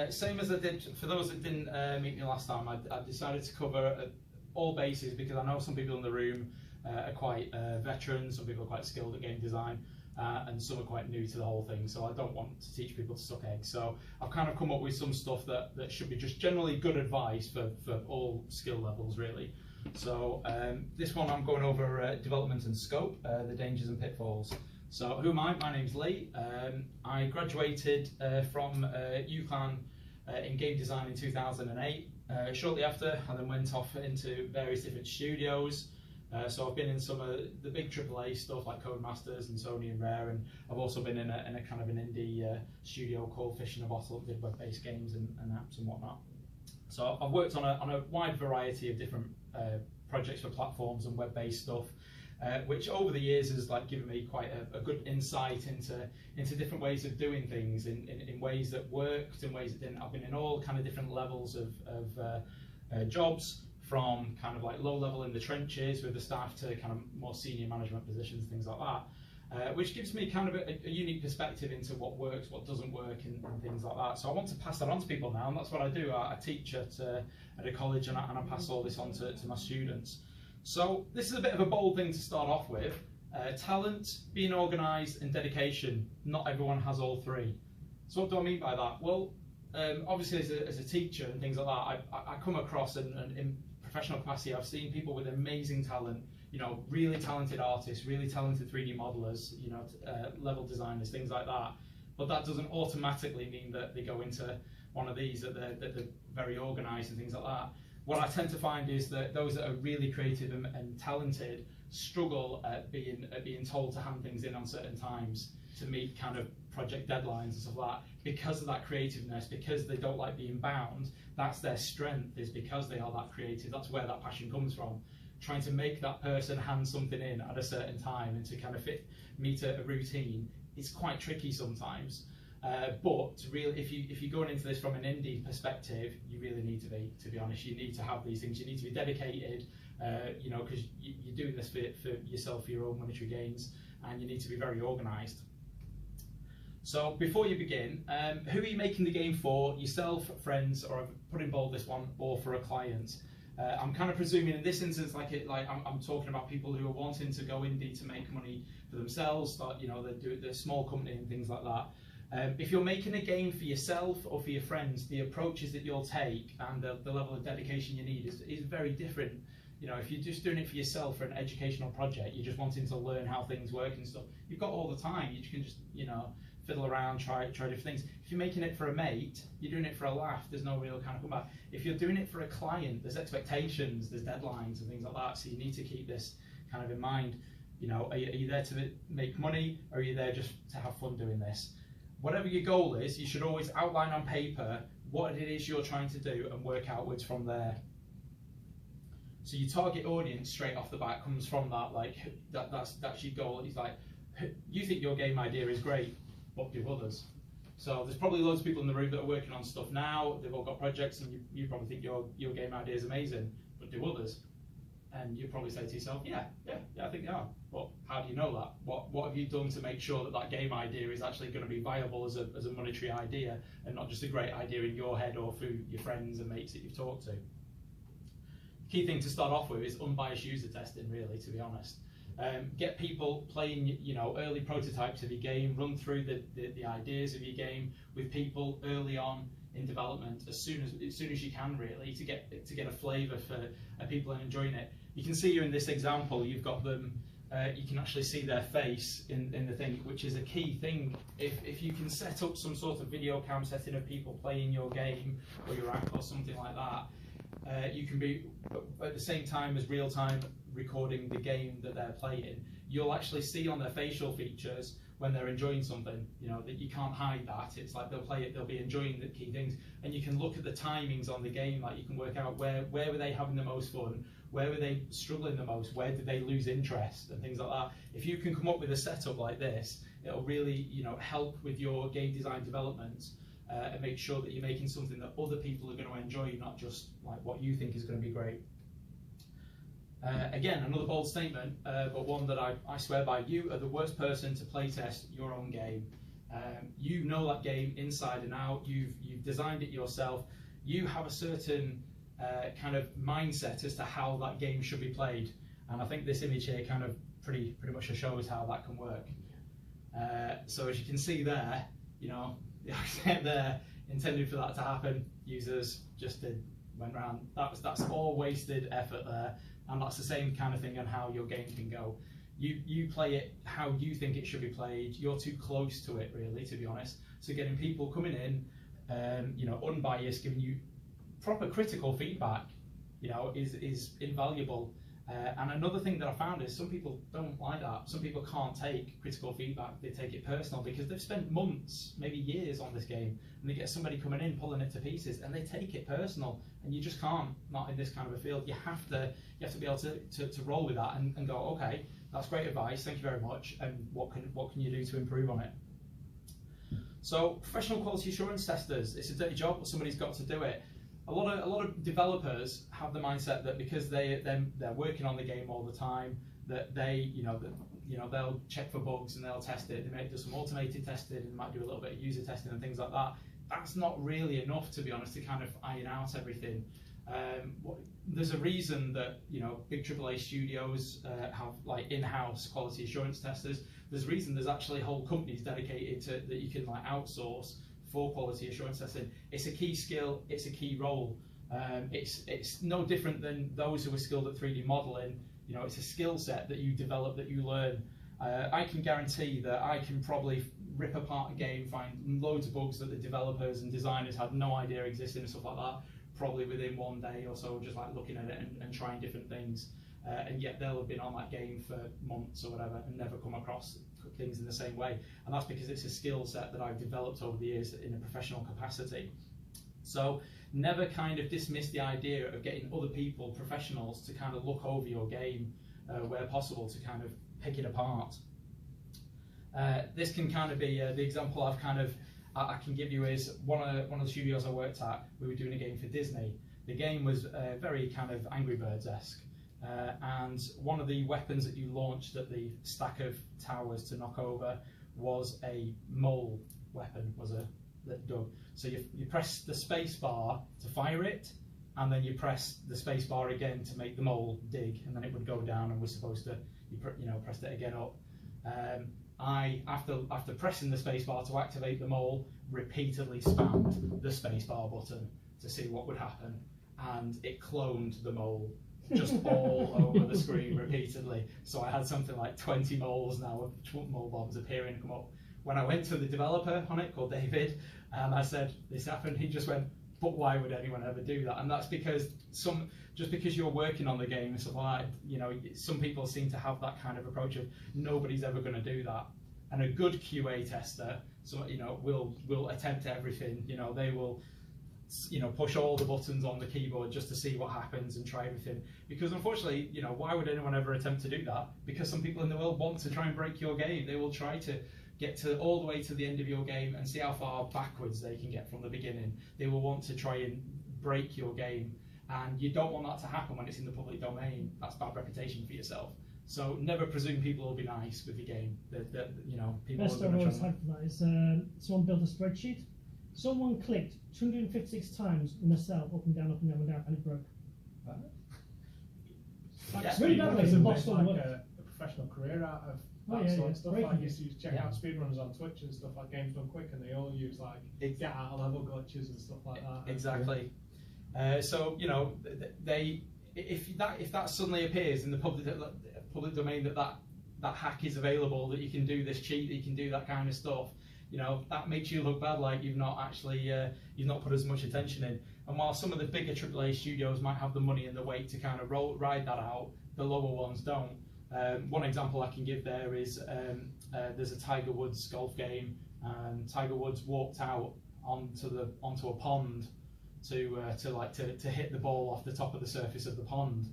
same as I did for those that didn't meet me last time. I decided to cover all bases because I know some people in the room are quite veterans, some people are quite skilled at game design, and some are quite new to the whole thing. So I don't want to teach people to suck eggs. So I've kind of come up with some stuff that should be just generally good advice for all skill levels, really. So this one I'm going over development and scope, the dangers and pitfalls. So who am I? My name's Lee. I graduated from UCLan in game design in 2008. Shortly after, I then went off into various different studios. So I've been in some of the big AAA stuff like Codemasters and Sony and Rare, and I've also been in a kind of an indie studio called Fish in a Bottle that did web-based games and apps and whatnot. So I've worked on a wide variety of different projects for platforms and web-based stuff, which over the years has given me quite a good insight into different ways of doing things, in ways that worked, in ways that didn't. I've been in all kind of different levels of jobs, from kind of low level in the trenches with the staff to kind of more senior management positions, things like that, which gives me kind of a unique perspective into what works, what doesn't work, and things like that. So I want to pass that on to people now, and that's what I do. I teach at a college, and I pass all this on to my students. So this is a bit of a bold thing to start off with. Talent, being organised, and dedication. Not everyone has all three. So what do I mean by that? Well, obviously as a teacher and things like that, I come across, and in professional capacity, I've seen people with amazing talent, really talented artists, really talented 3D modelers, level designers, things like that. But that doesn't automatically mean that they go into one of these, that they're very organised and things like that. What I tend to find is that those that are really creative and talented struggle at being told to hand things in on certain times to meet kind of project deadlines and stuff like that, because of that creativeness, because they don't like being bound. That's their strength, is because they are that creative. That's where that passion comes from. Trying to make that person hand something in at a certain time and to kind of meet a routine is quite tricky sometimes. But really, if you're going into this from an indie perspective, you really need to be honest. You need to have these things. You need to be dedicated, because you're doing this for yourself, for your own monetary gains, and you need to be very organised. So before you begin, who are you making the game for? Yourself, friends, or I've put in bold this one, or for a client? I'm kind of presuming in this instance, I'm talking about people who are wanting to go indie to make money for themselves, start, they're small company and things like that. If you're making a game for yourself or for your friends, the approaches that you'll take and the level of dedication you need is very different. If you're just doing it for yourself for an educational project, you're just wanting to learn how things work and stuff, you've got all the time. You can just, fiddle around, try different things. If you're making it for a mate, you're doing it for a laugh, there's no real kind of comeback. If you're doing it for a client, there's expectations, there's deadlines and things like that, so you need to keep this kind of in mind. Are you there to make money, or are you there just to have fun doing this? Whatever your goal is, you should always outline on paper what it is you're trying to do and work outwards from there. So your target audience straight off the bat comes from that, that's your goal. It's you think your game idea is great, but do others. So there's probably loads of people in the room that are working on stuff now, they've all got projects, and you probably think your game idea is amazing, but do others? And you probably say to yourself, yeah, I think they are. But how do you know that? What have you done to make sure that game idea is actually going to be viable as a monetary idea, and not just a great idea in your head or through your friends and mates that you've talked to? Key thing to start off with is unbiased user testing, really, to be honest. Get people playing, early prototypes of your game, run through the ideas of your game with people early on in development, as soon as you can, really, to get a flavour for people and enjoying it. You can see here in this example, you've got them. You can actually see their face in the thing, which is a key thing. If you can set up some sort of video cam setting of people playing your game or your app or something like that, you can be at the same time as real time recording the game that they're playing. You'll actually see on their facial features when they're enjoying something, that you can't hide that. It's like they'll play it, they'll be enjoying the key things, and you can look at the timings on the game, you can work out where were they having the most fun, where were they struggling the most, where did they lose interest, and things like that. If you can come up with a setup like this, it'll really help with your game design development, and make sure that you're making something that other people are going to enjoy, not just what you think is going to be great. Again, another bold statement, but one that I swear by. You are the worst person to playtest your own game. You know that game inside and out. You've designed it yourself. You have a certain kind of mindset as to how that game should be played, and I think this image here kind of pretty much shows how that can work. So as you can see there, you know, the architect there intended for that to happen. Users just went around. That's all wasted effort there, and that's the same kind of thing on how your game can go. You play it how you think it should be played. You're too close to it, really, to be honest. So getting people coming in, you know, unbiased, giving you proper critical feedback, you know, is invaluable. And another thing that I found is some people don't like that. Some people can't take critical feedback. They take it personal because they've spent months, maybe years on this game, and they get somebody coming in pulling it to pieces, and they take it personal. And you just can't, not in this kind of a field. You have to be able to roll with that and go, okay, that's great advice, thank you very much, and what can you do to improve on it? So professional quality assurance testers, it's a dirty job, but somebody's got to do it. A lot of developers have the mindset that because they're working on the game all the time, that they'll check for bugs and they'll test it. They might do some automated testing and might do a little bit of user testing and things like that. That's not really enough, to be honest, to kind of iron out everything. There's a reason that, you know, big AAA studios have like in-house quality assurance testers. There's a reason there's actually whole companies dedicated to that you can like outsource for quality assurance testing. It's a key skill, it's a key role. It's no different than those who are skilled at 3D modeling. You know, it's a skill set that you develop, that you learn. I can guarantee that I can probably rip apart a game, find loads of bugs that the developers and designers had no idea existed and stuff like that, probably within one day or so, just like looking at it and trying different things. And yet they'll have been on that game for months or whatever and never come across things in the same way. And that's because it's a skill set that I've developed over the years in a professional capacity. So never kind of dismiss the idea of getting other people, professionals, to kind of look over your game where possible, to kind of pick it apart. This can kind of be the example I can give you is one of the studios I worked at. We were doing a game for Disney. The game was very kind of Angry Birds-esque. And one of the weapons that you launched at the stack of towers to knock over was a mole weapon, that dug. So you press the space bar to fire it, and then you press the space bar again to make the mole dig, and then it would go down, and we're supposed to, pressed it again up. I, after pressing the space bar to activate the mole, repeatedly spammed the space bar button to see what would happen, and it cloned the mole just all over the screen repeatedly. So I had something like 20 moles now, mole bombs appearing and come up. When I went to the developer on it, called David, and I said, this happened, he just went, but why would anyone ever do that? And that's because just because you're working on the game and stuff like that, some people seem to have that kind of approach of nobody's ever going to do that. And a good QA tester, will attempt everything. They will, push all the buttons on the keyboard just to see what happens and try everything. Because unfortunately, why would anyone ever attempt to do that? Because some people in the world want to try and break your game. They will try to get to all the way to the end of your game and see how far backwards they can get from the beginning. They will want to try and break your game, and you don't want that to happen when it's in the public domain. That's bad reputation for yourself. So never presume people will be nice with your game. People best I've always had for that is someone built a spreadsheet. Someone clicked 256 times in a cell, up and down, and it broke. Yeah. Really badly. Lost a professional career out of that sort of stuff. Like you check out speedrunners on Twitch and stuff like Games Done Quick, and they all use like get out of level glitches and stuff like that. Exactly. So if that suddenly appears in the public domain that hack is available, that you can do this cheat, that you can do that kind of stuff, that makes you look bad, like you've not actually you've not put as much attention in. And while some of the bigger AAA studios might have the money and the weight to kind of ride that out, the lower ones don't. One example I can give there is there's a Tiger Woods golf game, and Tiger Woods walked out onto a pond to hit the ball off the top of the surface of the pond,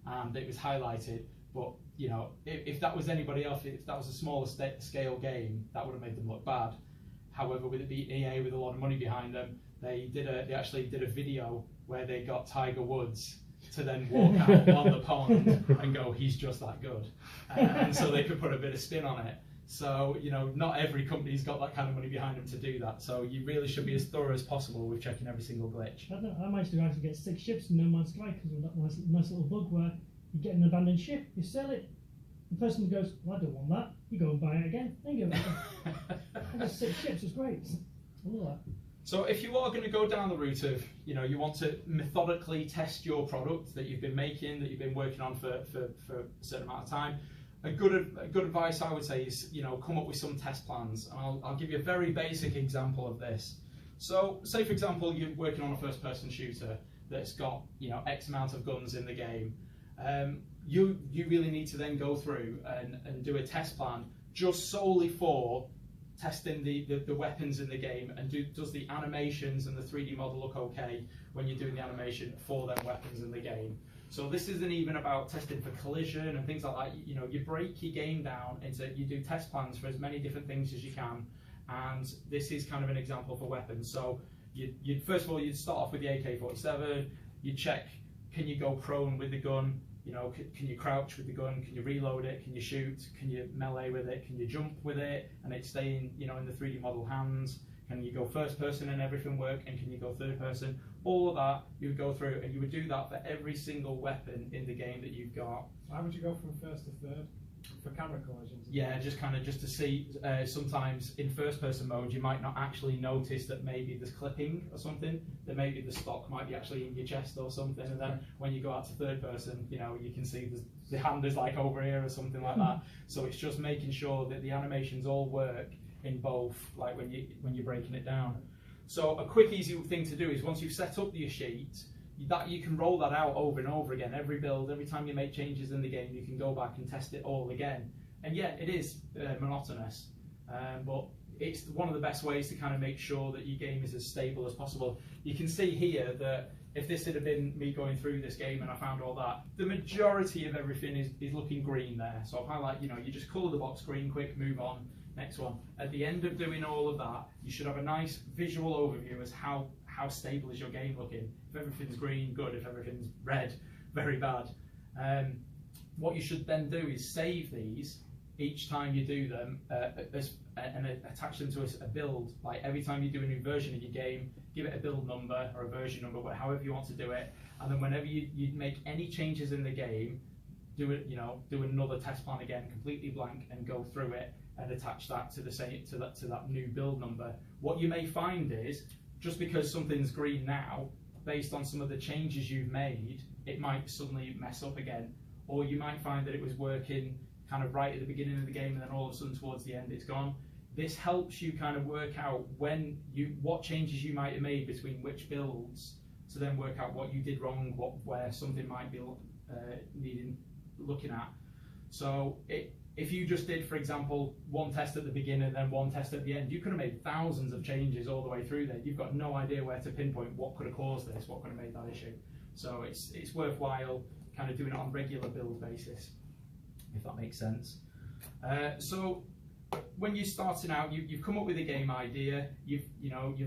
and it was highlighted. But if that was anybody else, if that was a smaller scale game, that would have made them look bad. However, with it being EA with a lot of money behind them, they actually did a video where they got Tiger Woods to then walk out on the pond and go, he's just that good, and so they could put a bit of spin on it. So, you know, not every company's got that kind of money behind them to do that. So you really should be as thorough as possible with checking every single glitch. I managed to actually get 6 ships in No Man's Sky because of that nice little bug where you get an abandoned ship, you sell it, the person goes, well, I don't want that, you go and buy it again, then you go back. I got 6 ships, it's great. I love that. So if you are going to go down the route of, you know, you want to methodically test your product that you've been making, that you've been working on for a certain amount of time, a good advice I would say is, you know, come up with some test plans. And I'll give you a very basic example of this. So say for example you're working on a first person shooter that's got, you know, X amount of guns in the game. You really need to then go through and do a test plan just solely for testing the weapons in the game, and does the animations and the 3D model look okay when you're doing the animation for them weapons in the game. So this isn't even about testing for collision and things like that. You know, you break your game down into, you do test plans for as many different things as you can, and this is kind of an example for weapons. So you'd first of all, you'd start off with the AK-47, you check, can you go prone with the gun? You know, can you crouch with the gun? Can you reload it? Can you shoot? Can you melee with it? Can you jump with it and it's staying, you know, in the 3D model hands? Can you go first person and everything work? And can you go third person? All of that you would go through, and you would do that for every single weapon in the game that you've got. Why would you go from first to third? For camera collisions? Yeah, just to see, sometimes in first person mode you might not actually notice that maybe there's clipping or something, that maybe the stock might be actually in your chest or something, and then when you go out to third person, you know, you can see the hand is like over here or something like that. So it's just making sure that the animations all work in both, like when you're breaking it down. So a quick easy thing to do is once you've set up your sheet, that you can roll that out over and over again. Every build, every time you make changes in the game, you can go back and test it all again. And yeah, it is monotonous, but it's one of the best ways to kind of make sure that your game is as stable as possible. You can see here that if this had been me going through this game and I found all that, the majority of everything is looking green there. So if I like, you know, you just colour the box green, quick, move on, next one. At the end of doing all of that, you should have a nice visual overview as how stable is your game looking. If everything's green, good. If everything's red, very bad. What you should then do is save these each time you do them and attach them to a build. Like every time you do a new version of your game, give it a build number or a version number, however you want to do it. And then whenever you make any changes in the game, do another test plan again, completely blank, and go through it and attach that to that new build number. What you may find is, just because something's green now, based on some of the changes you've made, it might suddenly mess up again. Or you might find that it was working kind of right at the beginning of the game and then all of a sudden towards the end it's gone. This helps you kind of work out what changes you might have made between which builds, to then work out what you did wrong, where something might be needing looking at. So if you just did, for example, one test at the beginning and then one test at the end, you could have made thousands of changes all the way through there. You've got no idea where to pinpoint what could have caused this, what could have made that issue. So it's worthwhile kind of doing it on a regular build basis, if that makes sense. So when you're starting out, you've come up with a game idea, you've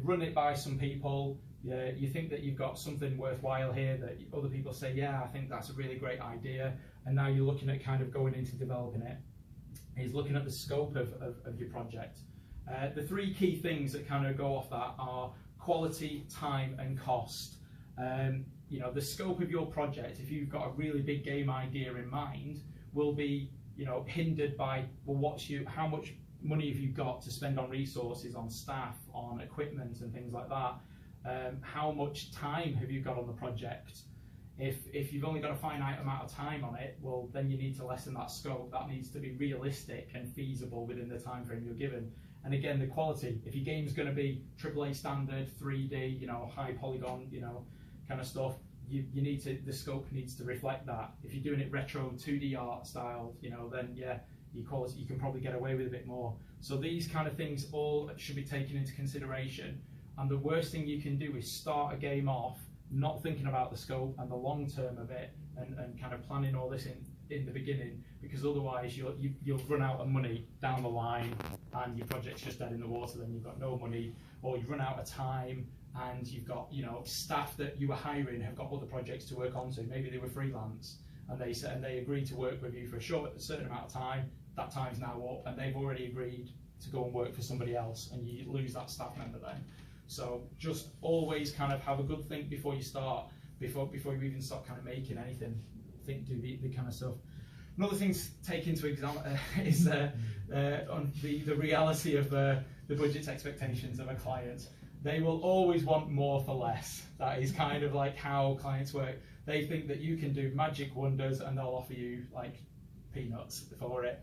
run it by some people, you think that you've got something worthwhile here that other people say, yeah, I think that's a really great idea, and now you're looking at kind of going into developing it. Is looking at the scope of your project. The 3 key things that kind of go off that are quality, time, and cost. The scope of your project, if you've got a really big game idea in mind, will be hindered by, well, how much money have you got to spend on resources, on staff, on equipment, and things like that. How much time have you got on the project? If you've only got a finite amount of time on it, well, then you need to lessen that scope. That needs to be realistic and feasible within the time frame you're given. And again, the quality. If your game's going to be AAA standard, 3D, high polygon, kind of stuff, the scope needs to reflect that. If you're doing it retro 2D art style, then yeah, your quality, you can probably get away with a bit more. So these kind of things all should be taken into consideration. And the worst thing you can do is start a game off not thinking about the scope and the long term of it, and kind of planning all this in the beginning, because otherwise you'll run out of money down the line and your project's just dead in the water. Then you've got no money, or you run out of time and you've got staff that you were hiring have got other projects to work on to. Maybe they were freelance and they agreed to work with you for a certain amount of time. that time's now up and they've already agreed to go and work for somebody else, and you lose that staff member then. So just always kind of have a good think before you start, before you even start kind of making anything. Do the kind of stuff. Another thing to take into exam is on the reality of the budget expectations of a client. They will always want more for less. That is kind of like how clients work. They think that you can do magic wonders and they'll offer you like peanuts for it.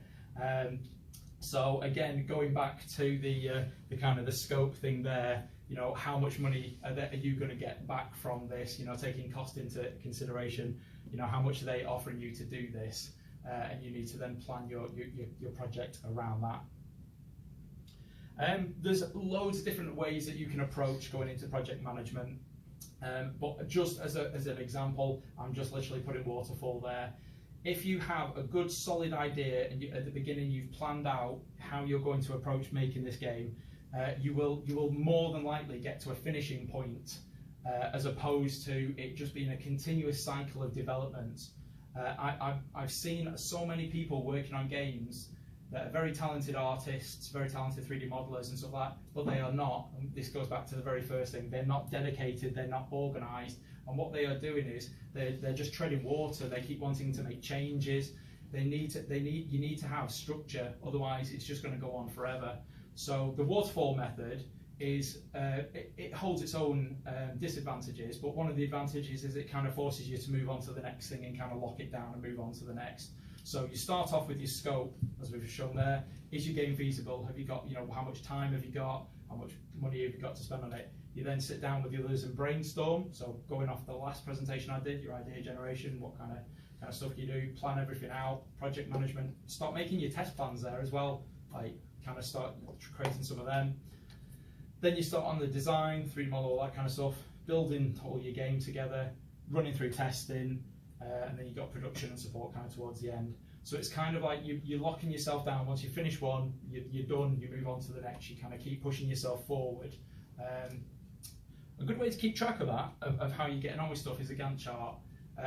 So again, going back to the kind of the scope thing there, you know, how much money are you going to get back from this? You know, taking cost into consideration. You know, how much are they offering you to do this? And you need to then plan your project around that. There's loads of different ways that you can approach going into project management. But just as an example, I'm just literally putting waterfall there. If you have a good solid idea and at the beginning you've planned out how you're going to approach making this game, you will more than likely get to a finishing point, as opposed to it just being a continuous cycle of development. I've seen so many people working on games that are very talented artists, very talented 3D modelers and stuff like that, but they are not, and this goes back to the very first thing, they're not dedicated, they're not organised, and what they are doing is they're just treading water. They keep wanting to make changes. You need to have structure, otherwise it's just going to go on forever. So the waterfall method is it holds its own disadvantages, but one of the advantages is it kind of forces you to move on to the next thing and kind of lock it down and move on to the next. So you start off with your scope, as we've shown there. Is your game feasible? Have you got, you know, how much time have you got? How much money have you got to spend on it? You then sit down with the others and brainstorm. So going off the last presentation I did, your idea generation, what kind of stuff you do, plan everything out, project management, start making your test plans there as well, like kind of start creating some of them. Then you start on the design, 3D model, all that kind of stuff, building all your game together, running through testing, and then you've got production and support kind of towards the end. So it's kind of like you're locking yourself down. Once you finish one, you're done, you move on to the next, you kind of keep pushing yourself forward. A good way to keep track of that, of how you're getting on with stuff, is a Gantt chart.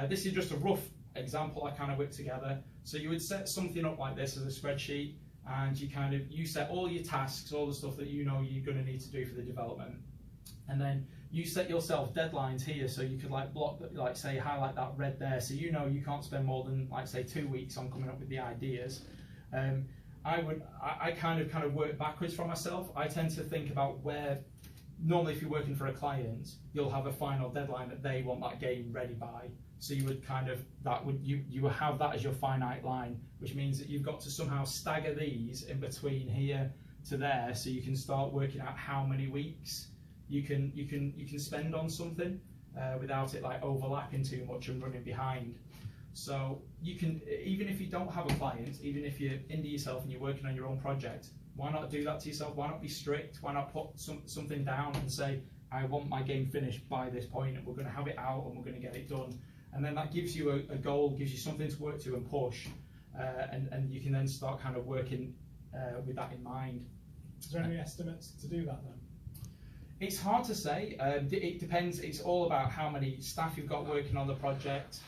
This is just a rough example I kind of whipped together. So you would set something up like this as a spreadsheet, and you set all your tasks, all the stuff that you know you're going to need to do for the development, and then you set yourself deadlines here. So you could like block, like say highlight that red there, so you know you can't spend more than like say 2 weeks on coming up with the ideas. I kind of work backwards from myself. I tend to think about where, normally if you're working for a client, you'll have a final deadline that they want that game ready by. So you would you will have that as your finite line, which means that you've got to somehow stagger these in between here to there, so you can start working out how many weeks you can spend on something without it like overlapping too much and running behind. So you can, even if you don't have a client, even if you're indie yourself and you're working on your own project, why not do that to yourself? Why not be strict? Why not put something down and say, I want my game finished by this point, and we're going to have it out and we're going to get it done. And then that gives you a goal, gives you something to work to and push, and you can then start kind of working with that in mind. Is there any estimates to do that then? It's hard to say. It depends. It's all about how many staff you've got working on the project,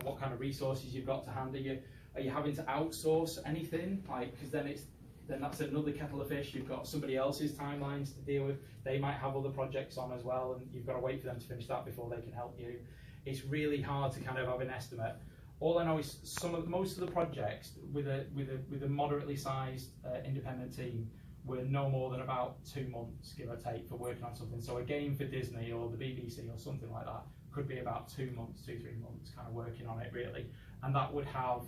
what kind of resources you've got to hand. Are you having to outsource anything? Like, because then that's another kettle of fish. You've got somebody else's timelines to deal with. They might have other projects on as well, and you've got to wait for them to finish that before they can help you. It's really hard to kind of have an estimate. All I know is most of the projects with a moderately sized independent team were no more than about 2 months, give or take, for working on something. So a game for Disney or the BBC or something like that could be about 2 months, 2-3 months, kind of working on it really. And that would have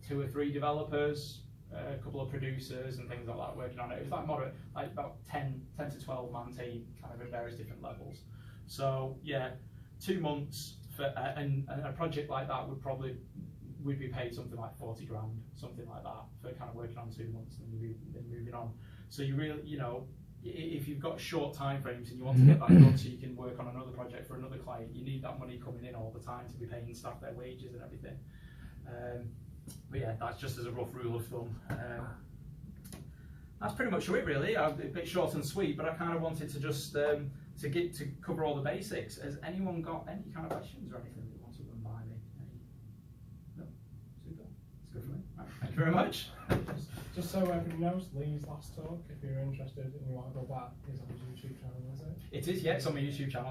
2 or 3 developers, a couple of producers and things like that working on it. It was like moderate, like about 10 to 12 man team, kind of at various different levels. So yeah, 2 months for and a project like that would be paid something like 40 grand, something like that, for kind of working on 2 months and then moving on. So you really, you know, if you've got short time frames and you want to get that done so you can work on another project for another client, you need that money coming in all the time to be paying staff their wages and everything. But yeah, that's just as a rough rule of thumb. That's pretty much it really. A bit short and sweet, but I kind of wanted to just to cover all the basics. Has anyone got any kind of questions or anything that you want to run by me? No? Super. Let's good for me. Right, thank you very much. Just so everybody knows, Lee's last talk, if you're interested and you want to go back, is on his YouTube channel, is it? It is, yeah, it's on my YouTube channel.